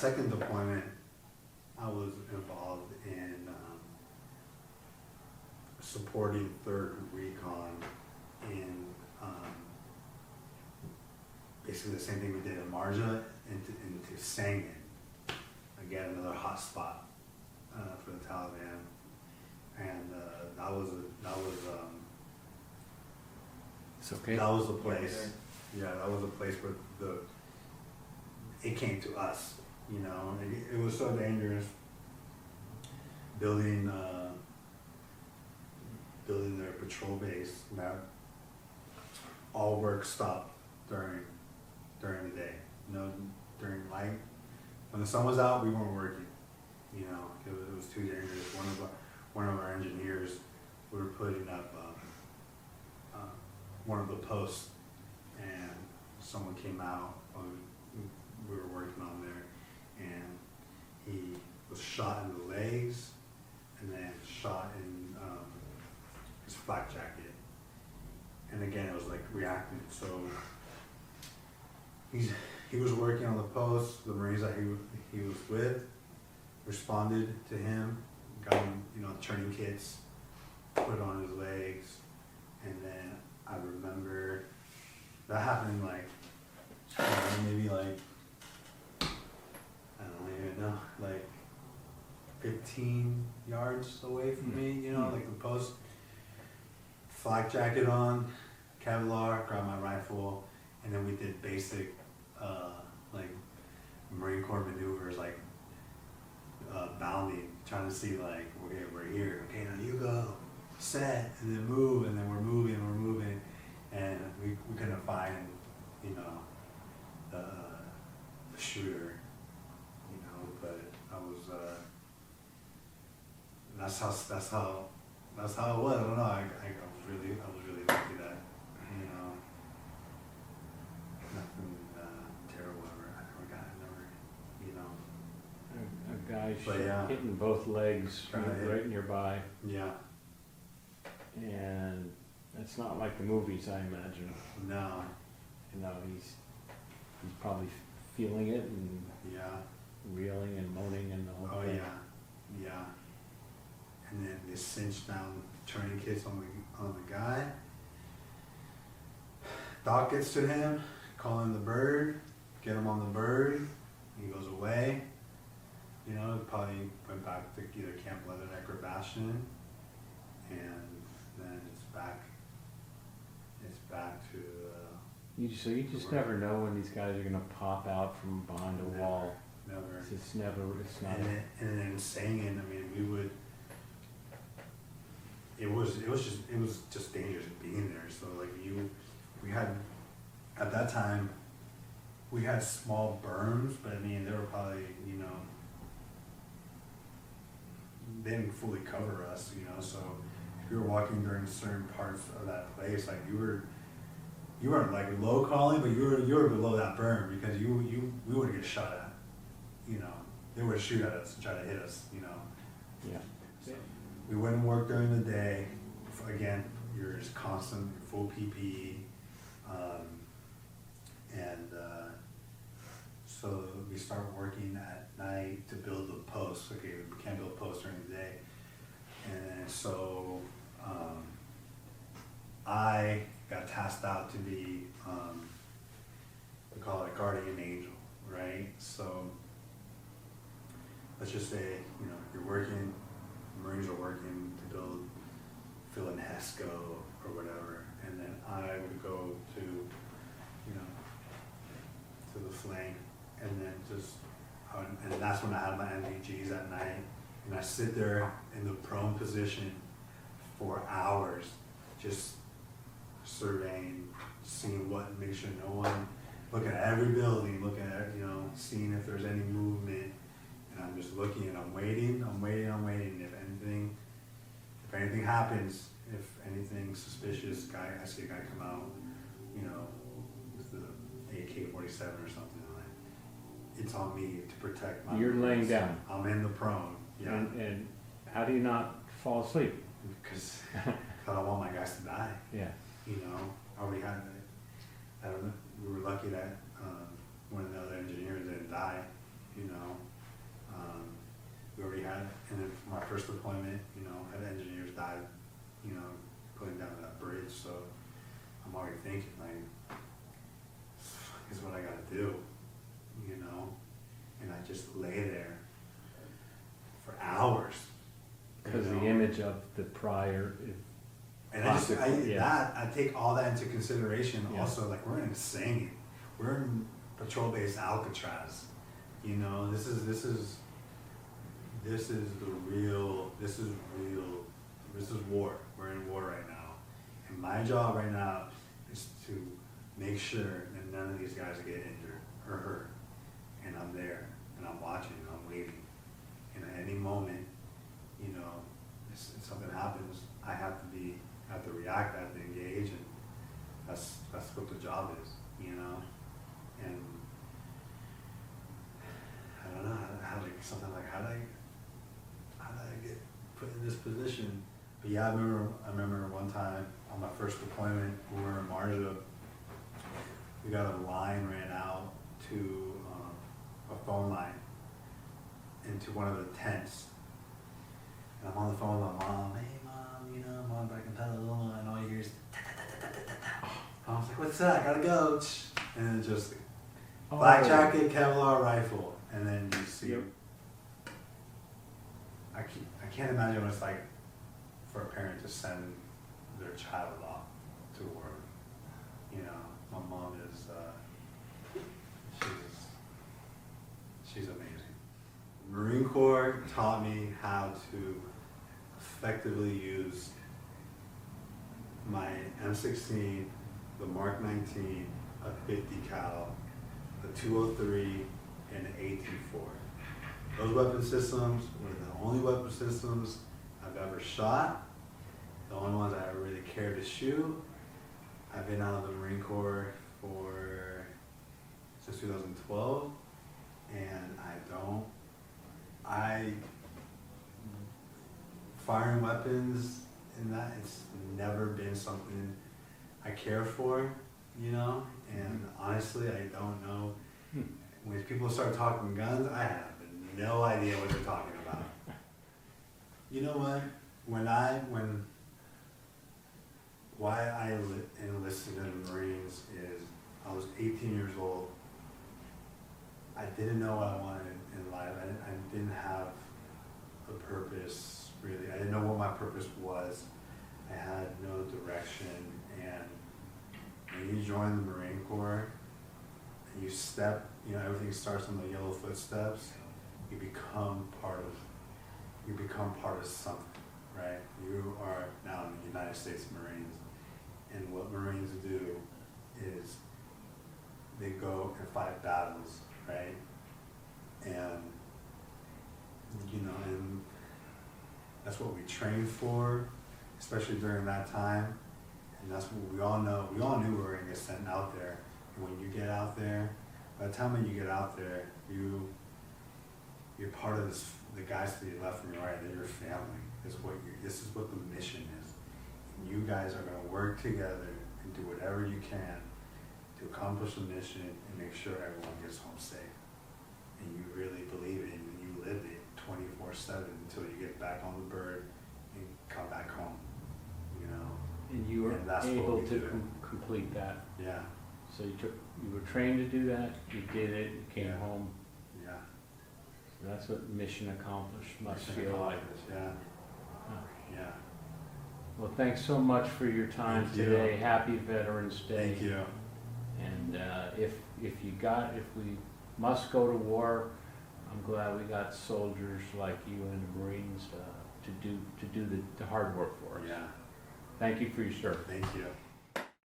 second deployment, I was involved in supporting 3rd Recon in basically the same thing we did in Marja into Sangin. Again, another hot spot for the Taliban, and that was It's okay. that was the place. Yeah, that was the place where it came to us. You know, it was so dangerous building their patrol base. That all work stopped during the day. You know, during light, when the sun was out, we weren't working. You know, it was too dangerous. One of our engineers, we were putting up one of the posts, and someone came out while we were working on there, and he was shot in the legs, and then shot in his flak jacket. And again, it was like reacting. So he was working on the post. The Marines that he was with responded to him, got him, you know, turning kits, put it on his legs, and then I remember that happened like maybe like I don't even know, like 15 yards away from me, you know, like the post. Flak jacket on, Kevlar, grabbed my rifle, and then we did basic like Marine Corps maneuvers, like bounding, trying to see like, okay, we're here, okay, now you go, set, and then move, and then we're moving, and we couldn't find, you know, the shooter, you know, but I was that's how it was. I don't know. I was really lucky that, you know, nothing terrible ever got, you know. A guy But yeah, hitting both legs right nearby, yeah, and it's not like the movies, I imagine. no, You know, he's probably feeling it and yeah, reeling and moaning and the whole oh thing. yeah, yeah. And then they cinched down turning kits on the guy. Doc gets to him, calling the bird, get him on the bird. He goes away. You know, probably went back to either Camp Leatherneck or Bastion, and then it's back to. You just never know when these guys are gonna pop out from behind a wall. Never. It's not. And then singing, I mean, we would. It was just dangerous being there. So like we had, at that time, we had small berms, but I mean, they were probably, you know, they didn't fully cover us, you know, so if you were walking during certain parts of that place, like you weren't like low calling, but you were below that berm, because we would get shot at, you know, they would shoot at us and try to hit us, you know. Yeah. So we wouldn't work during the day. Again, you're just constant, full PPE, and so we start working at night to build the posts. Okay, we can't build posts during the day, and so I got tasked out to be, we call it a guardian angel, right? So let's just say, you know, you're working, Marines are working to fill in HESCO or whatever, and then I would go to, you know, to the flank, and then and that's when I had my NVGs at night, and I sit there in the prone position for hours, just surveying, seeing make sure no one, looking at every building, looking at, you know, seeing if there's any movement, and I'm just looking and I'm waiting. If anything happens, if anything suspicious, I see a guy come out, you know, with the AK-47 or something like that. It's on me to protect my. You're laying down. I'm in the prone. Yeah. And how do you not fall asleep? Because I don't want my guys to die. Yeah. You know, I already had. I don't know. We were lucky that one of the other engineers didn't die. You know. first deployment, you know, had engineers died, you know, putting down that bridge, so I'm already thinking like, is what I gotta do, you know? And I just lay there for hours. Because you the know? image of the prior, And yeah. I take all that into consideration. Yeah. Also, like we're insane. We're in patrol base Alcatraz. You know, this is war. We're in war right now. And my job right now is to make sure that none of these guys get injured or hurt. And I'm there, and I'm watching, and I'm waiting. And at any moment, you know, if something happens, I have to react, I have to engage, and that's what the job is, you know. And I don't know how did I get put in this position? But yeah, I remember one time on my first deployment, we were in Marja. We got a line ran out to a phone line into one of the tents. And I'm on the phone with my mom. Hey mom, you know, I'm on back in Taliban, and all you hear is I was like, what's that? I gotta go. And then just black jacket, Kevlar rifle, and then you see. Yep. I can't imagine what it's like for a parent to send their child off to war. You know, my mom is she's amazing. Marine Corps taught me how to effectively use my M16, the Mark 19, a 50 cal, the 203, and the AT4. Those weapon systems were the only weapon systems I've ever shot, the only ones I ever really cared to shoot. I've been out of the Marine Corps since 2012, and firing weapons and that, it's never been something I care for, you know, and honestly, I don't know. When people start talking guns, I have no idea what they're talking about. You know what? Why I enlisted in the Marines is I was 18 years old. I didn't know what I wanted in life. I didn't have a purpose, really. I didn't know what my purpose was. I had no direction. And when you join the Marine Corps, and you step, you know, everything starts on the yellow footsteps. You become part of something, right? You are now in the United States Marines. And what Marines do is they go and fight battles, right? And, you know, and that's what we trained for, especially during that time. And that's what we all know. We all knew we were gonna get sent out there. And when you get out there, by the time when you get out there, you're part of this, the guys to your left and your right, they're your family. This is what the mission is. And you guys are gonna work together and do whatever you can to accomplish the mission and make sure everyone gets home safe. And you really believe it and you live it 24/7 until you get back on the bird and come back home, you know. And you were And that's what able we to do. complete that. Yeah, So you were trained to do that, you did it, you came Yeah. home. yeah. So that's what mission accomplished must Mission feel like. accomplished, Yeah, Huh. yeah. Well, thanks so much for your time Thank you. today. Happy Veterans Day. Thank you. And if we must go to war, I'm glad we got soldiers like you and the Marines to do the hard work for us. Yeah, Thank you for your service. thank you.